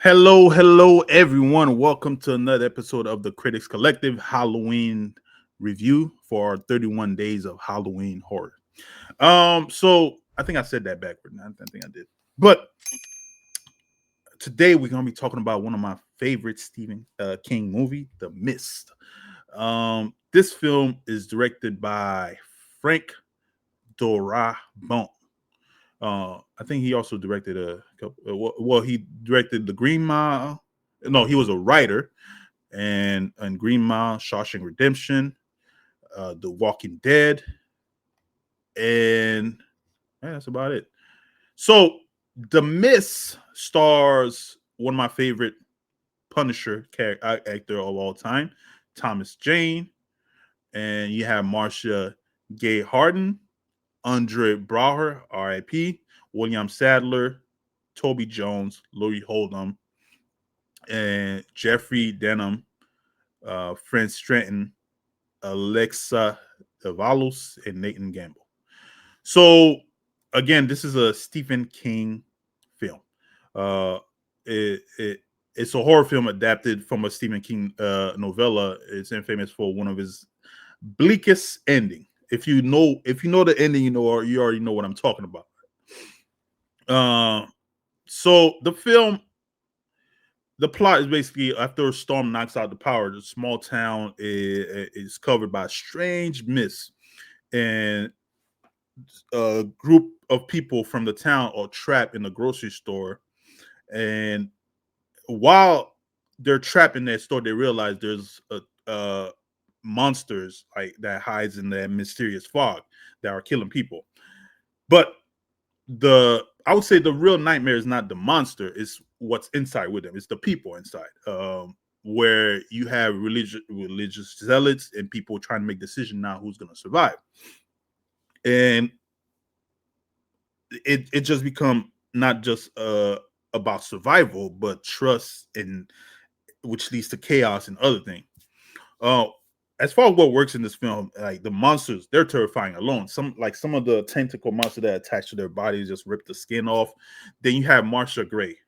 Hello, everyone. Welcome to another episode of the Critics Collective Halloween review for our 31 days of Halloween horror. So I think I said that backward. I think I did. But today we're gonna be talking about one of my favorite Stephen King movie, The Mist. This film is directed by Frank Darabont. I think he also directed a couple. Well, he directed The Green Mile. No, he was a writer and Green Mile, Shawshank Redemption, The Walking Dead, and yeah, that's about it. So The Mist stars one of my favorite Punisher actor of all time, Thomas Jane, and you have Marcia Gay Harden, Andre Braugher, R.I.P., William Sadler, Toby Jones, Louis Hold'em, and Jeffrey Denham, Fred Stratton, Alexa Davalos, and Nathan Gamble. So again, this is a Stephen King film. Uh, it's a horror film adapted from a Stephen King novella. It's infamous for one of his bleakest ending. If you know the ending, you already know what I'm talking about. Uh, so the plot is basically after a storm knocks out the power, the small town is covered by strange mist, and a group of people from the town are trapped in the grocery store. And while they're trapped in that store, they realize there's monsters like that hides in that mysterious fog that are killing people. But I would say the real nightmare is not the monster; it's what's inside with them. It's the people inside, where you have religious zealots and people trying to make decision now who's going to survive, and it just become not just about survival, but trust, and which leads to chaos and other things. Uh, as far as what works in this film, like the monsters, they're terrifying alone. Some of the tentacle monsters that attach to their bodies just rip the skin off. Then you have Marcia Gray,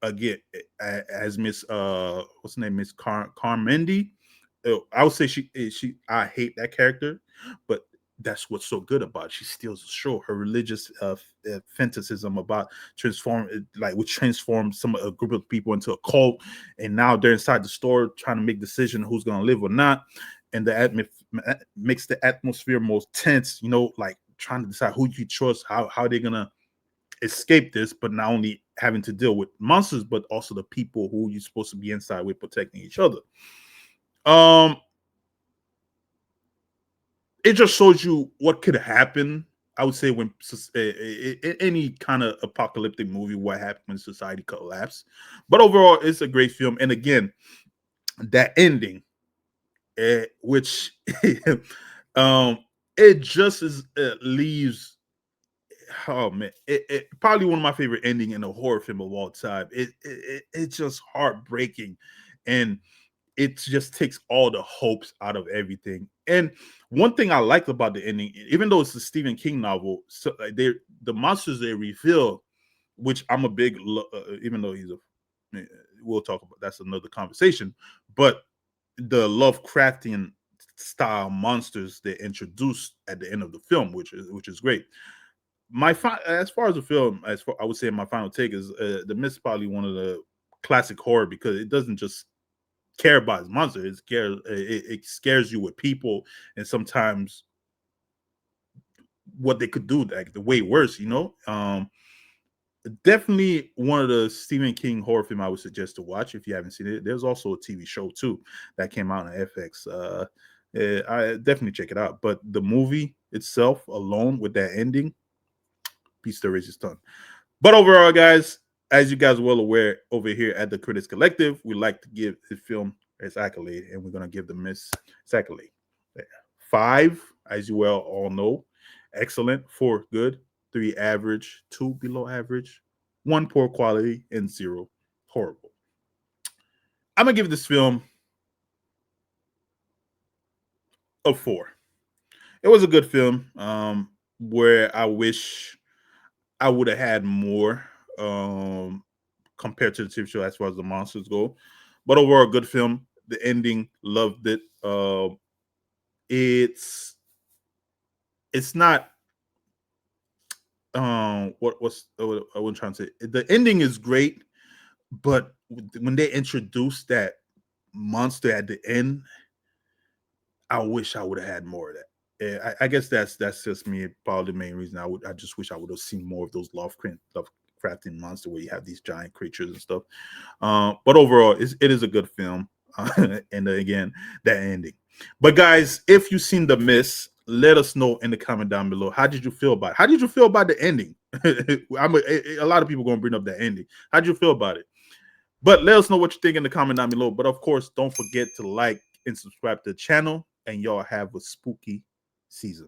again as Miss what's her name, Miss Carmendi. I would say she I hate that character, but that's what's so good about it. She steals the show. Her religious fantasism about which transforms a group of people into a cult, and now they're inside the store trying to make decision who's going to live or not, and makes the atmosphere most tense. Like trying to decide who you trust, how they're gonna escape this, but not only having to deal with monsters, but also the people who you're supposed to be inside with protecting each other. Um, it just shows you what could happen. I would say when any kind of apocalyptic movie, what happens when society collapses. But overall, it's a great film. And again, that ending, which um, it just leaves. Oh man, it probably one of my favorite ending in a horror film of all time. It's just heartbreaking, and it just takes all the hopes out of everything. And one thing I liked about the ending, even though it's a Stephen King novel, so the monsters they reveal, which I'm a big, even though we'll talk about that's another conversation, but the Lovecraftian style monsters they introduced at the end of the film, which is great. As far as the film, I would say my final take is The Mist is probably one of the classic horror because it doesn't just care about his monster. It scares you with people, and sometimes what they could do, like the way worse. Definitely one of the Stephen King horror film I would suggest to watch if you haven't seen it. There's also a TV show too that came out on FX. I definitely check it out. But the movie itself, alone with that ending, piece to raise his tongue. But overall, guys, as you guys are well aware, over here at the Critics Collective, we like to give the film its accolade, and we're gonna give the Miss its accolade. 5, as you well all know, excellent. 4, good. 3, average. 2, below average. 1, poor quality, and 0, horrible. I'm gonna give this film a 4. It was a good film, where I wish I would have had more. compared to the TV show as far as the monsters go. But overall, good film. The ending, loved it. It's not what's I wasn't trying to say. The ending is great, but when they introduced that monster at the end, I wish I would have had more of that. Yeah, I guess that's just me. Probably the main reason I just wish I would have seen more of those Lovecraftian monster where you have these giant creatures and stuff. But overall, it is a good film. And again, that ending. But guys, if you've seen The Mist, let us know in the comment down below. How did you feel about it? How did you feel about the ending? A lot of people going to bring up that ending. How did you feel about it? But let us know what you think in the comment down below. But of course, don't forget to like and subscribe to the channel. And y'all have a spooky season.